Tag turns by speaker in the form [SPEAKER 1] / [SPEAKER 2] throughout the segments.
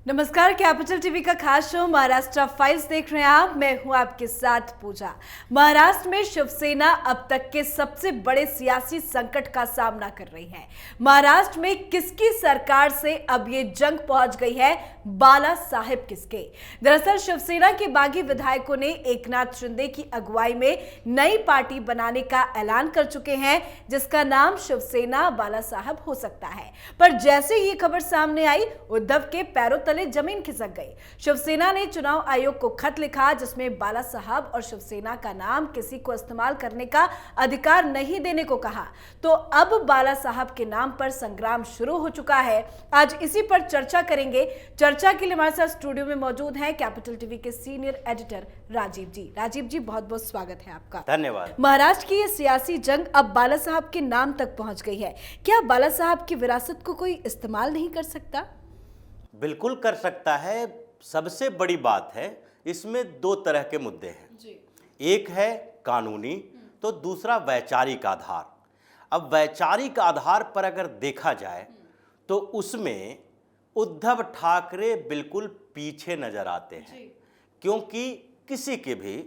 [SPEAKER 1] नमस्कार, capital TV का खास शो महाराष्ट्र फाइल्स देख रहे हैं आप। मैं हूं आपके साथ पूजा। महाराष्ट्र में शिवसेना अब तक के सबसे बड़े सियासी संकट का सामना कर रही है। महाराष्ट्र में किसकी सरकार से अब ये जंग पहुंच गई है, बाला साहेब किसके। दरअसल शिवसेना के बागी विधायकों ने एकनाथ शिंदे की अगुवाई में नई पार्टी बनाने का ऐलान कर चुके हैं, जिसका नाम शिवसेना बाला साहब हो सकता है। पर जैसे ये खबर सामने आई, उद्धव के पैरों तले जमीन खिसक गई। शिवसेना ने चुनाव आयोग को खत लिखा, जिसमें बाला साहब और शिवसेना का नाम किसी को इस्तेमाल करने का अधिकार नहीं देने को कहा। तो अब बाला साहब के नाम पर संग्राम शुरू हो चुका है। आज इसी पर चर्चा करेंगे। चर्चा के लिए हमारे साथ स्टूडियो में मौजूद हैं कैपिटल टीवी के सीनियर एडिटर राजीव जी। राजीव जी, बहुत बहुत स्वागत है आपका।
[SPEAKER 2] धन्यवाद।
[SPEAKER 1] महाराष्ट्र की ये सियासी जंग अब बाला साहब के नाम तक पहुंच गई है। क्या बाला साहब की विरासत को कोई इस्तेमाल नहीं कर सकता?
[SPEAKER 2] बिल्कुल कर सकता है। सबसे बड़ी बात है, इसमें दो तरह के मुद्दे हैं
[SPEAKER 1] जी।
[SPEAKER 2] एक है कानूनी, तो दूसरा वैचारिक आधार। अब वैचारिक आधार पर अगर देखा जाए तो उसमें उद्धव ठाकरे बिल्कुल पीछे नजर आते हैं, क्योंकि किसी की भी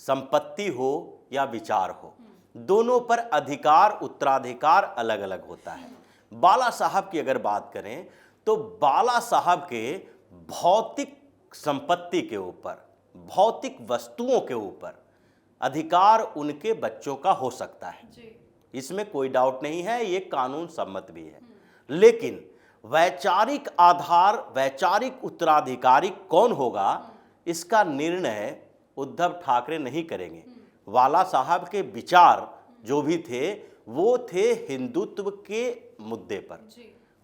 [SPEAKER 2] संपत्ति हो या विचार हो, दोनों पर अधिकार उत्तराधिकार अलग अलग होता है। बाला साहब की अगर बात करें तो बाला साहब के भौतिक संपत्ति के ऊपर, भौतिक वस्तुओं के ऊपर अधिकार उनके बच्चों का हो सकता है, इसमें कोई डाउट नहीं है, ये कानून सम्मत भी है। लेकिन वैचारिक आधार, वैचारिक उत्तराधिकारी कौन होगा, इसका निर्णय उद्धव ठाकरे नहीं करेंगे। बाला साहब के विचार जो भी थे वो थे हिंदुत्व के मुद्दे पर।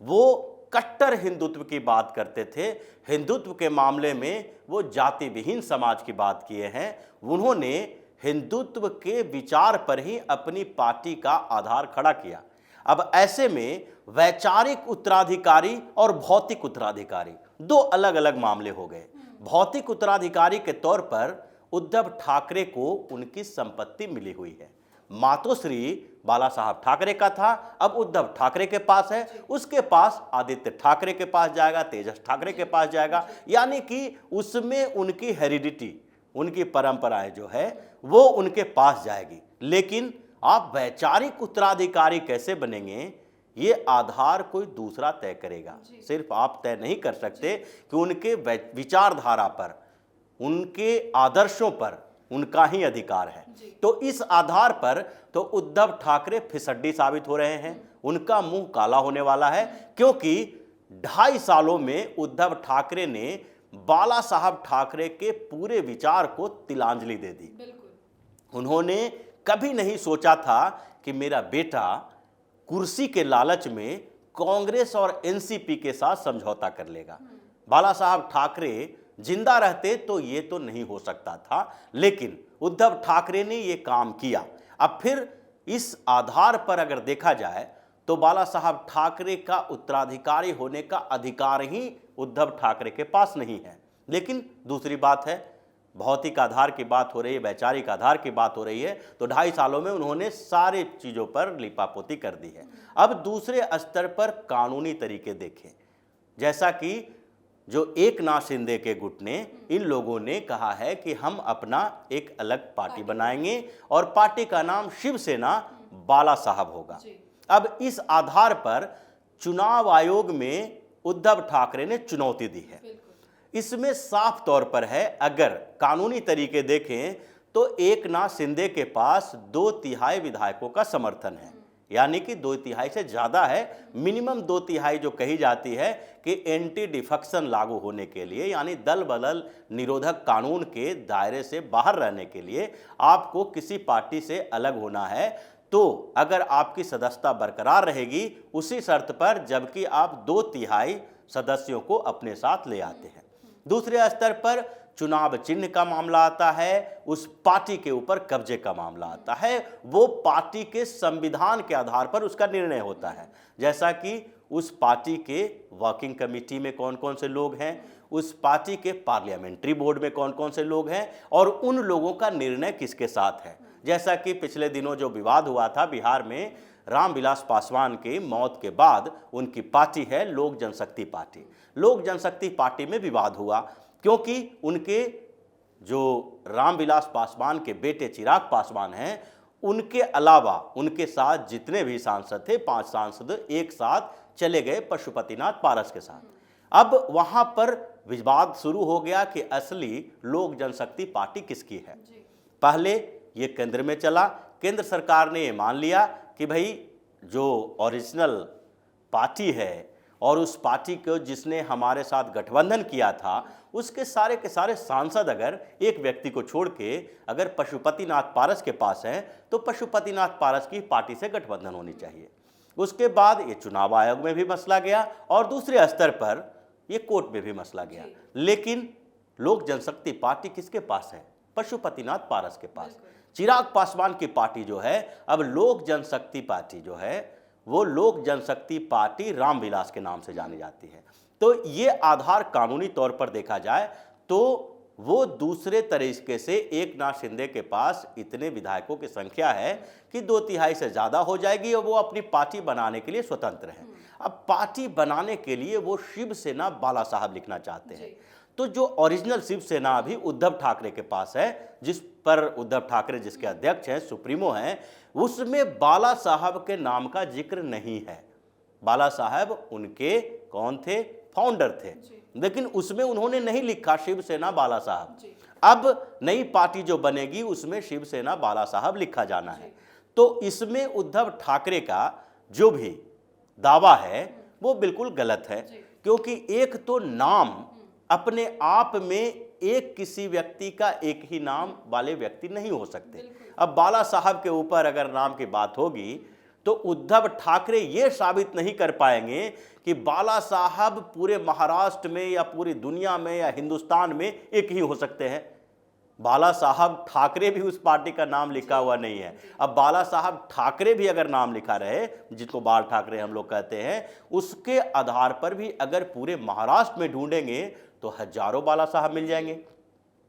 [SPEAKER 2] वो कट्टर हिंदुत्व की बात करते थे। हिंदुत्व के मामले में वो जाति विहीन समाज की बात किए हैं। उन्होंने हिंदुत्व के विचार पर ही अपनी पार्टी का आधार खड़ा किया। अब ऐसे में वैचारिक उत्तराधिकारी और भौतिक उत्तराधिकारी दो अलग अलग मामले हो गए। भौतिक उत्तराधिकारी के तौर पर उद्धव ठाकरे को उनकी संपत्ति मिली हुई है। मातोश्री बाला साहब ठाकरे का था, अब उद्धव ठाकरे के पास है। उसके पास आदित्य ठाकरे के पास जाएगा, तेजस ठाकरे के पास जाएगा, यानी कि उसमें उनकी हेरिडिटी, उनकी परंपराएं जो है वो उनके पास जाएगी। लेकिन आप वैचारिक उत्तराधिकारी कैसे बनेंगे, ये आधार कोई दूसरा तय करेगा। सिर्फ आप तय नहीं कर सकते कि उनके विचारधारा पर, उनके आदर्शों पर उनका ही अधिकार है। तो इस आधार पर तो उद्धव ठाकरे फिसड्डी साबित हो रहे हैं। उनका मुंह काला होने वाला है, क्योंकि 2.5 सालों में उद्धव ठाकरे ने बाला साहब ठाकरे के पूरे विचार को तिलांजलि दे दी। उन्होंने कभी नहीं सोचा था कि मेरा बेटा कुर्सी के लालच में कांग्रेस और एनसीपी के साथ समझौता कर लेगा। बाला साहब ठाकरे जिंदा रहते तो ये तो नहीं हो सकता था, लेकिन उद्धव ठाकरे ने ये काम किया। अब फिर इस आधार पर अगर देखा जाए तो बाला साहब ठाकरे का उत्तराधिकारी होने का अधिकार ही उद्धव ठाकरे के पास नहीं है। लेकिन दूसरी बात है, भौतिक आधार की बात हो रही है, वैचारिक आधार की बात हो रही है, तो 2.5 सालों में उन्होंने सारे चीज़ों पर लिपापोती कर दी है। अब दूसरे स्तर पर कानूनी तरीके देखें, जैसा कि जो एकनाथ शिंदे के गुट ने, इन लोगों ने कहा है कि हम अपना एक अलग पार्टी बनाएंगे और पार्टी का नाम शिवसेना बाला साहब होगा। अब इस आधार पर चुनाव आयोग में उद्धव ठाकरे ने चुनौती दी है। इसमें साफ तौर पर है, अगर कानूनी तरीके देखें तो एकनाथ शिंदे के पास 2/3 विधायकों का समर्थन है, यानी कि 2/3 से ज़्यादा है। मिनिमम 2/3 जो कही जाती है कि एंटी डिफेक्शन लागू होने के लिए, यानी दल बदल निरोधक कानून के दायरे से बाहर रहने के लिए आपको किसी पार्टी से अलग होना है, तो अगर आपकी सदस्यता बरकरार रहेगी उसी शर्त पर, जबकि आप 2/3 सदस्यों को अपने साथ ले आते हैं। दूसरे स्तर पर चुनाव चिन्ह का मामला आता है, उस पार्टी के ऊपर कब्जे का मामला आता है। वो पार्टी के संविधान के आधार पर उसका निर्णय होता है, जैसा कि उस पार्टी के वर्किंग कमेटी में कौन कौन से लोग हैं, उस पार्टी के पार्लियामेंट्री बोर्ड में कौन कौन से लोग हैं, और उन लोगों का निर्णय किसके साथ है। जैसा कि पिछले दिनों जो विवाद हुआ था बिहार में, रामविलास पासवान की मौत के बाद उनकी पार्टी है लोक जनशक्ति पार्टी। लोक जनशक्ति पार्टी में विवाद हुआ क्योंकि उनके जो रामविलास पासवान के बेटे चिराग पासवान हैं, उनके अलावा उनके साथ जितने भी सांसद थे, 5 सांसद एक साथ चले गए पशुपतिनाथ पारस के साथ। अब वहां पर विवाद शुरू हो गया कि असली लोक जनशक्ति पार्टी किसकी है। पहले ये केंद्र में चला, केंद्र सरकार ने ये मान लिया कि भाई जो ओरिजिनल पार्टी है और उस पार्टी को जिसने हमारे साथ गठबंधन किया था, उसके सारे के सारे सांसद अगर एक व्यक्ति को छोड़ के अगर पशुपतिनाथ पारस के पास हैं तो पशुपतिनाथ पारस की पार्टी से गठबंधन होनी चाहिए। उसके बाद ये चुनाव आयोग में भी मसला गया और दूसरे स्तर पर ये कोर्ट में भी मसला गया। लेकिन लोक जनशक्ति पार्टी किसके पास है? पशुपतिनाथ पारस के पास। चिराग पासवान की पार्टी जो है, अब लोक जनशक्ति पार्टी जो है वो लोक जनशक्ति पार्टी रामविलास के नाम से जानी जाती है। तो ये आधार कानूनी तौर पर देखा जाए तो वो दूसरे तरीके से एकनाथ शिंदे के पास इतने विधायकों की संख्या है कि 2/3 से ज़्यादा हो जाएगी और वो अपनी पार्टी बनाने के लिए स्वतंत्र हैं। अब पार्टी बनाने के लिए वो शिवसेना बाला साहब लिखना चाहते हैं। तो जो ओरिजिनल शिवसेना अभी उद्धव ठाकरे के पास है, जिस पर उद्धव ठाकरे जिसके अध्यक्ष हैं, सुप्रीमो हैं, उसमें बाला साहब के नाम का जिक्र नहीं है। बाला साहब उनके कौन थे? फाउंडर थे, लेकिन उसमें उन्होंने नहीं लिखा शिवसेना बाला साहब। अब नई पार्टी जो बनेगी उसमें शिवसेना बाला साहब लिखा जाना है। तो इसमें उद्धव ठाकरे का जो भी दावा है वो बिल्कुल गलत है, क्योंकि एक तो नाम अपने आप में एक किसी व्यक्ति का एक ही नाम वाले व्यक्ति नहीं हो सकते। अब बाला साहब के ऊपर अगर नाम की बात होगी तो उद्धव ठाकरे ये साबित नहीं कर पाएंगे कि बाला साहब पूरे महाराष्ट्र में या पूरी दुनिया में या हिंदुस्तान में एक ही हो सकते हैं। बाला साहब ठाकरे भी उस पार्टी का नाम लिखा हुआ नहीं है। अब बाला साहब ठाकरे भी अगर नाम लिखा रहे, जिसको बाल ठाकरे हम लोग कहते हैं, उसके आधार पर भी अगर पूरे महाराष्ट्र में ढूंढेंगे तो हजारों बाला साहब मिल जाएंगे।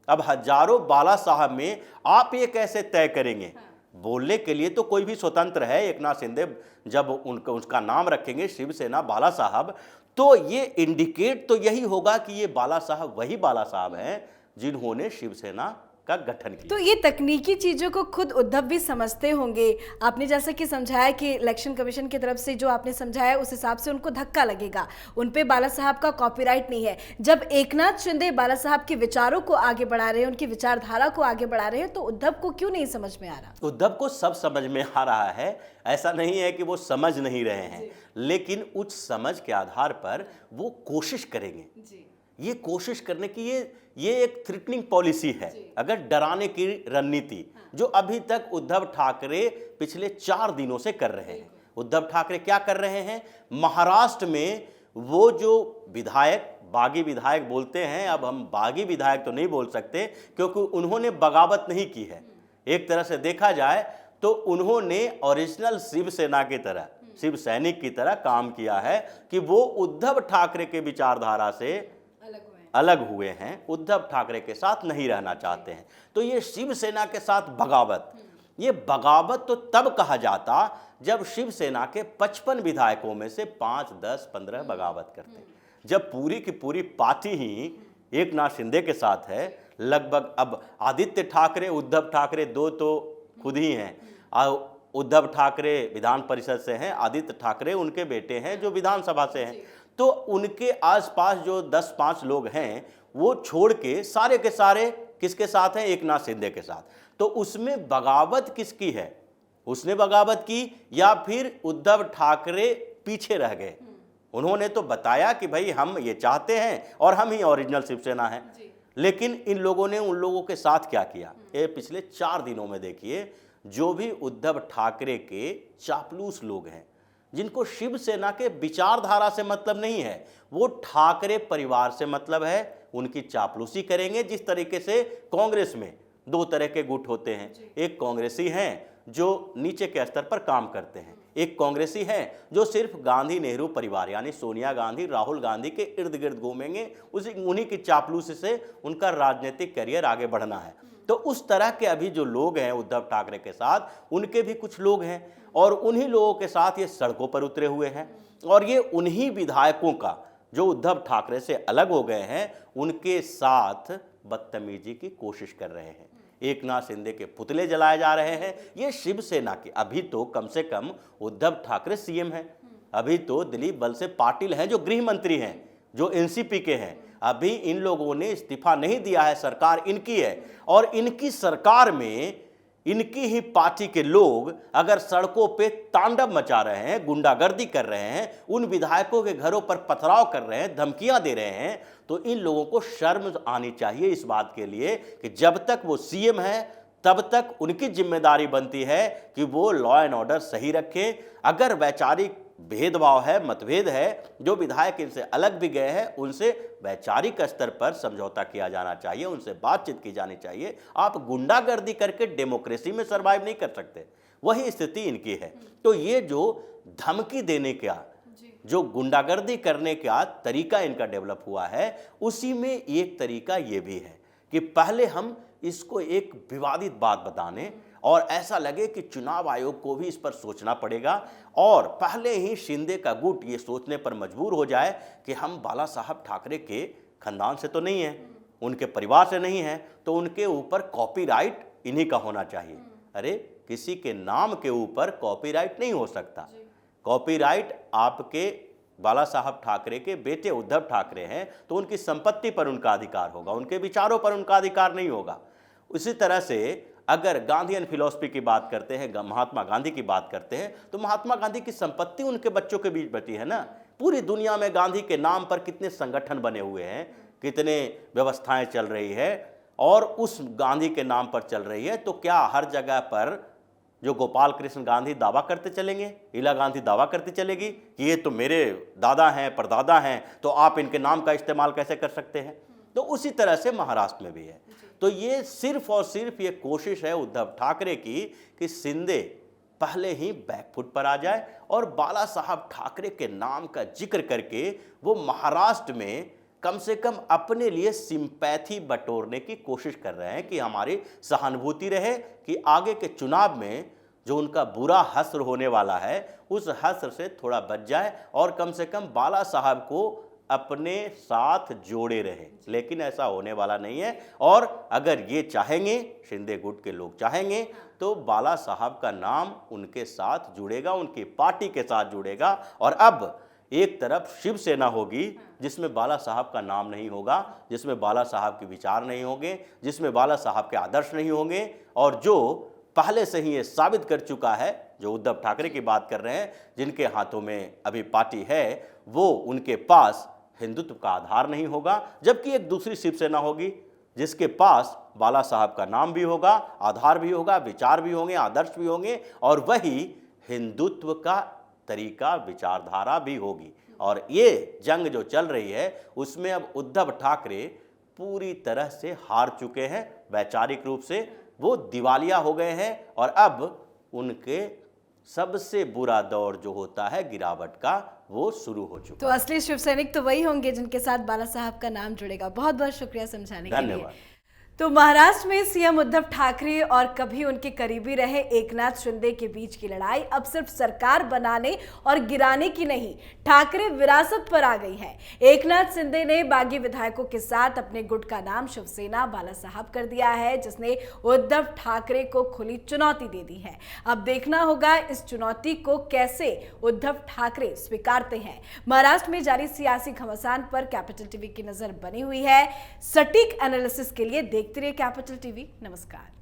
[SPEAKER 2] अब हजारों बाला साहब में आप ये कैसे तय करेंगे? बोलने के लिए तो कोई भी स्वतंत्र है। एकनाथ शिंदे जब उसका नाम रखेंगे शिवसेना बाला साहब, तो ये इंडिकेट तो यही होगा कि ये बाला साहब वही बाला साहब हैं जिन्होंने शिवसेना का गठन किया।
[SPEAKER 1] तो ये तकनीकी चीजों को खुद उद्धव भी समझते होंगे। आपने जैसे कि समझाया कि इलेक्शन कमीशन की तरफ से जो आपने समझाया उस हिसाब से उनको धक्का लगेगा, उन पे बाला साहब का कॉपीराइट नहीं है। जब एकनाथ शिंदे बाला साहब के विचारों को आगे बढ़ा रहे हैं, उनकी विचारधारा को आगे बढ़ा रहे हैं, तो उद्धव को क्यों नहीं समझ में आ रहा?
[SPEAKER 2] उद्धव को सब समझ में आ रहा है, ऐसा नहीं है कि वो समझ नहीं रहे हैं, लेकिन उच्च समझ के आधार पर वो कोशिश करेंगे। ये कोशिश करने की ये एक थ्रेटनिंग पॉलिसी है, अगर डराने की रणनीति जो अभी तक उद्धव ठाकरे पिछले 4 दिनों से कर रहे हैं। उद्धव ठाकरे क्या कर रहे हैं? महाराष्ट्र में वो जो विधायक, बागी विधायक बोलते हैं, अब हम बागी विधायक तो नहीं बोल सकते क्योंकि उन्होंने बगावत नहीं की है। एक तरह से देखा जाए तो उन्होंने ओरिजिनल शिवसेना की तरह, शिव सैनिक की तरह काम किया है कि वो उद्धव ठाकरे के विचारधारा से अलग हुए हैं, उद्धव ठाकरे के साथ नहीं रहना चाहते हैं। तो ये शिवसेना के साथ बगावत, ये बगावत तो तब कहा जाता जब शिवसेना के 55 विधायकों में से 5, 10, 15 बगावत करते। जब पूरी की पूरी पार्टी ही एकनाथ शिंदे के साथ है, लगभग अब आदित्य ठाकरे, उद्धव ठाकरे 2 तो खुद ही हैं। उद्धव ठाकरे विधान परिषद से हैं, आदित्य ठाकरे उनके बेटे हैं जो विधानसभा से हैं। तो उनके आसपास जो 10-5 लोग हैं वो छोड़ के सारे किसके साथ हैं? एकनाथ शिंदे के साथ। तो उसमें बगावत किसकी है? उसने बगावत की या फिर उद्धव ठाकरे पीछे रह गए? उन्होंने तो बताया कि भाई हम ये चाहते हैं और हम ही ओरिजिनल शिवसेना हैं, लेकिन इन लोगों ने उन लोगों के साथ क्या किया? ये पिछले 4 दिनों में देखिए, जो भी उद्धव ठाकरे के चापलूस लोग हैं, जिनको शिवसेना के विचारधारा से मतलब नहीं है, वो ठाकरे परिवार से मतलब है, उनकी चापलूसी करेंगे। जिस तरीके से कांग्रेस में 2 तरह के गुट होते हैं, एक कांग्रेसी हैं जो नीचे के स्तर पर काम करते हैं, एक कांग्रेसी हैं जो सिर्फ गांधी नेहरू परिवार यानी सोनिया गांधी, राहुल गांधी के इर्द गिर्द घूमेंगे, उन्हीं की चापलूसी से उनका राजनीतिक करियर आगे बढ़ना है। तो उस तरह के अभी जो लोग हैं उद्धव ठाकरे के साथ, उनके भी कुछ लोग हैं और उन्हीं लोगों के साथ ये सड़कों पर उतरे हुए हैं और ये उन्हीं विधायकों का जो उद्धव ठाकरे से अलग हो गए हैं उनके साथ बदतमीजी की कोशिश कर रहे हैं। एकनाथ शिंदे के पुतले जलाए जा रहे हैं। ये शिवसेना के, अभी तो कम से कम उद्धव ठाकरे सीएम हैं, अभी तो दिलीप वलसे पाटिल हैं जो गृह मंत्री हैं, जो एनसीपी के हैं। अभी इन लोगों ने इस्तीफा नहीं दिया है, सरकार इनकी है और इनकी सरकार में इनकी ही पार्टी के लोग अगर सड़कों पे तांडव मचा रहे हैं, गुंडागर्दी कर रहे हैं, उन विधायकों के घरों पर पथराव कर रहे हैं, धमकियां दे रहे हैं, तो इन लोगों को शर्म आनी चाहिए इस बात के लिए कि जब तक वो सीएम है तब तक उनकी जिम्मेदारी बनती है कि वो लॉ एंड ऑर्डर सही रखें। अगर वैचारिक भेदभाव है, मतभेद है, जो विधायक इनसे अलग भी गए हैं उनसे वैचारिक स्तर पर समझौता किया जाना चाहिए, उनसे बातचीत की जानी चाहिए। आप गुंडागर्दी करके डेमोक्रेसी में सर्वाइव नहीं कर सकते, वही स्थिति इनकी है। तो ये जो धमकी देने का, जो गुंडागर्दी करने का तरीका इनका डेवलप हुआ है, उसी में एक तरीका ये भी है कि पहले हम इसको एक विवादित बात बताने और ऐसा लगे कि चुनाव आयोग को भी इस पर सोचना पड़ेगा और पहले ही शिंदे का गुट ये सोचने पर मजबूर हो जाए कि हम बाला साहब ठाकरे के खानदान से तो नहीं हैं, उनके परिवार से नहीं हैं, तो उनके ऊपर कॉपीराइट इन्हीं का होना चाहिए। अरे किसी के नाम के ऊपर कॉपीराइट नहीं हो सकता। कॉपीराइट आपके बाला साहब ठाकरे के बेटे उद्धव ठाकरे हैं तो उनकी संपत्ति पर उनका अधिकार होगा, उनके विचारों पर उनका अधिकार नहीं होगा। उसी तरह से अगर गांधीयन फिलॉसफी की बात करते हैं, महात्मा गांधी की बात करते हैं, तो महात्मा गांधी की संपत्ति उनके बच्चों के बीच बटी है ना। पूरी दुनिया में गांधी के नाम पर कितने संगठन बने हुए हैं, कितने व्यवस्थाएं चल रही है और उस गांधी के नाम पर चल रही है। तो क्या हर जगह पर जो गोपाल कृष्ण गांधी दावा करते चलेंगे, इंदिरा गांधी दावा करती चलेगी कि ये तो मेरे दादा हैं, परदादा हैं, तो आप इनके नाम का इस्तेमाल कैसे कर सकते हैं? तो उसी तरह से महाराष्ट्र में भी है। तो ये सिर्फ और सिर्फ ये कोशिश है उद्धव ठाकरे की कि शिंदे पहले ही बैकफुट पर आ जाए और बाला साहब ठाकरे के नाम का जिक्र करके वो महाराष्ट्र में कम से कम अपने लिए सिंपैथी बटोरने की कोशिश कर रहे हैं कि हमारी सहानुभूति रहे कि आगे के चुनाव में जो उनका बुरा हश्र होने वाला है उस हश्र से थोड़ा बच जाए और कम से कम बाला साहब को अपने साथ जोड़े रहे। लेकिन ऐसा होने वाला नहीं है और अगर ये चाहेंगे, शिंदे गुट के लोग चाहेंगे, तो बाला साहब का नाम उनके साथ जुड़ेगा, उनकी पार्टी के साथ जुड़ेगा। और अब एक तरफ शिवसेना होगी जिसमें बाला साहब का नाम नहीं होगा, जिसमें बाला साहब के विचार नहीं होंगे, जिसमें बाला साहब के आदर्श नहीं होंगे और जो पहले से ही ये साबित कर चुका है, जो उद्धव ठाकरे की बात कर रहे हैं, जिनके हाथों में अभी पार्टी है, वो उनके पास हिंदुत्व का आधार नहीं होगा। जबकि एक दूसरी शिवसेना होगी जिसके पास बाला साहब का नाम भी होगा, आधार भी होगा, विचार भी होंगे, आदर्श भी होंगे और वही हिंदुत्व का तरीका, विचारधारा भी होगी। और ये जंग जो चल रही है उसमें अब उद्धव ठाकरे पूरी तरह से हार चुके हैं, वैचारिक रूप से वो दिवालिया हो गए हैं और अब उनके सबसे बुरा दौर जो होता है गिरावट का, वो शुरू हो चुका।
[SPEAKER 1] तो असली शिव सैनिक तो वही होंगे जिनके साथ बाला साहब का नाम जुड़ेगा। बहुत बहुत शुक्रिया समझाने के लिए।
[SPEAKER 2] धन्यवाद।
[SPEAKER 1] तो महाराष्ट्र में सीएम उद्धव ठाकरे और कभी उनके करीबी रहे एकनाथ शिंदे के बीच की लड़ाई अब सिर्फ सरकार बनाने और गिराने की नहीं, ठाकरे विरासत पर आ गई है। एकनाथ शिंदे ने बागी विधायकों के साथ अपने गुट का नाम शिवसेना बाला साहब कर दिया है, जिसने उद्धव ठाकरे को खुली चुनौती दे दी है। अब देखना होगा इस चुनौती को कैसे उद्धव ठाकरे स्वीकारते हैं। महाराष्ट्र में जारी सियासी घमासान पर कैपिटल टीवी की नजर बनी हुई है। सटीक एनालिसिस के लिए देखते रहिए कैपिटल टीवी। नमस्कार।